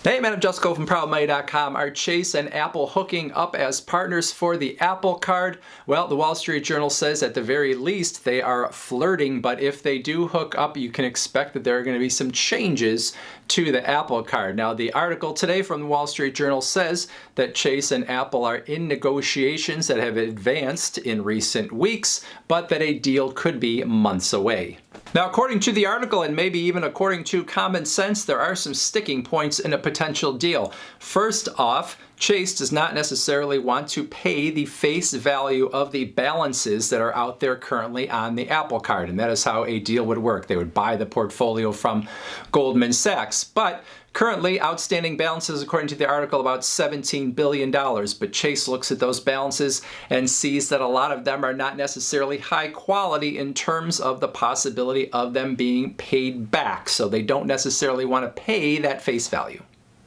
Hey man, I'm Jusko from ProudMoney.com. Are Chase and Apple hooking up as partners for the Apple Card? Well, the Wall Street Journal says at the very least they are flirting, but if they do hook up, you can expect that there are going to be some changes to the Apple Card. Now, the article today from the Wall Street Journal says that Chase and Apple are in negotiations that have advanced in recent weeks, but that a deal could be months away. Now, according to the article, and maybe even according to common sense, there are some sticking points in a potential deal. First off, Chase does not necessarily want to pay the face value of the balances that are out there currently on the Apple Card, and that is how a deal would work. They would buy the portfolio from Goldman Sachs. But currently, outstanding balances, according to the article, about $17 billion. But Chase looks at those balances and sees that a lot of them are not necessarily high quality in terms of the possibility of them being paid back. So they don't necessarily want to pay that face value.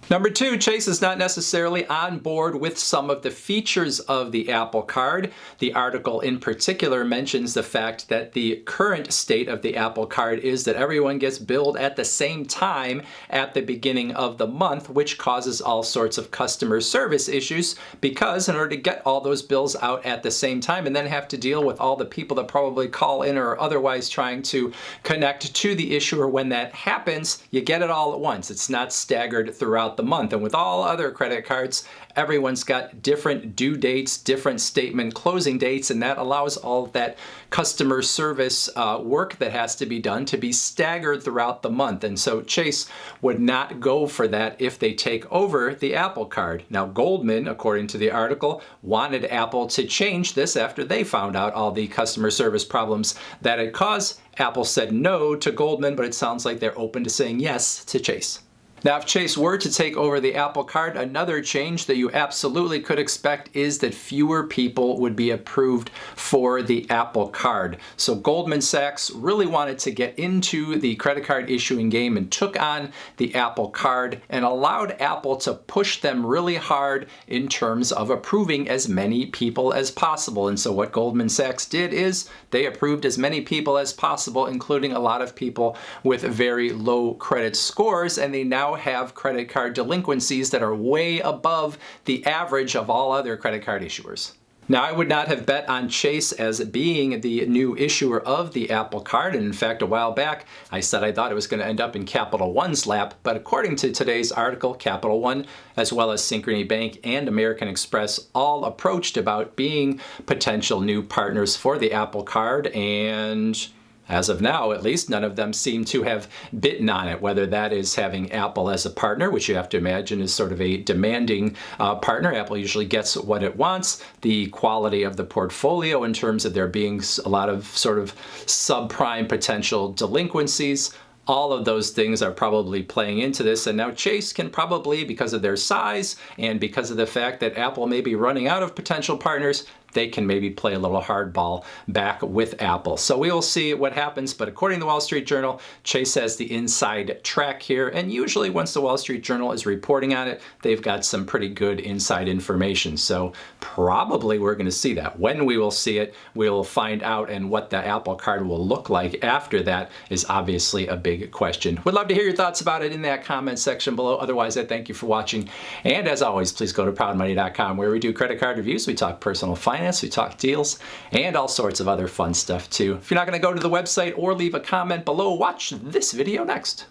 Number two, Chase is not necessarily on board with some of the features of the Apple Card. The article in particular mentions the fact that the current state of the Apple Card is that everyone gets billed at the same time at the beginning of the month, which causes all sorts of customer service issues because in order to get all those bills out at the same time and then have to deal with all the people that probably call in or are otherwise trying to connect to the issuer when that happens, you get it all at once. It's not staggered throughout the month. And with all other credit cards, everyone's got different due dates, different statement closing dates, and that allows all of that customer service work that has to be done to be staggered throughout the month. And so Chase would not go for that if they take over the Apple Card. Now, Goldman, according to the article, wanted Apple to change this after they found out all the customer service problems that it caused. Apple said no to Goldman, but it sounds like they're open to saying yes to Chase. Now, if Chase were to take over the Apple Card, another change that you absolutely could expect is that fewer people would be approved for the Apple Card. So Goldman Sachs really wanted to get into the credit card issuing game and took on the Apple Card and allowed Apple to push them really hard in terms of approving as many people as possible. And so what Goldman Sachs did is they approved as many people as possible, including a lot of people with very low credit scores, and they now have credit card delinquencies that are way above the average of all other credit card issuers. Now, I would not have bet on Chase as being the new issuer of the Apple Card, and in fact, a while back, I said I thought it was going to end up in Capital One's lap, but according to today's article, Capital One, as well as Synchrony Bank and American Express, all approached about being potential new partners for the Apple Card, and as of now, at least, none of them seem to have bitten on it, whether that is having Apple as a partner, which you have to imagine is sort of a demanding partner. Apple usually gets what it wants. The quality of the portfolio in terms of there being a lot of sort of subprime potential delinquencies. All of those things are probably playing into this, and now Chase can probably, because of their size and because of the fact that Apple may be running out of potential partners, they can maybe play a little hardball back with Apple. So we will see what happens, but according to the Wall Street Journal, Chase has the inside track here, and usually once the Wall Street Journal is reporting on it, they've got some pretty good inside information. So probably we're going to see that. When we will see it, we'll find out, and what the Apple Card will look like after that is obviously a big question. Would love to hear your thoughts about it in that comment section below. Otherwise, I thank you for watching, and as always, please go to ProudMoney.com where we do credit card reviews, we talk personal finance, we talk deals, and all sorts of other fun stuff too. If you're not going to go to the website or leave a comment below, watch this video next.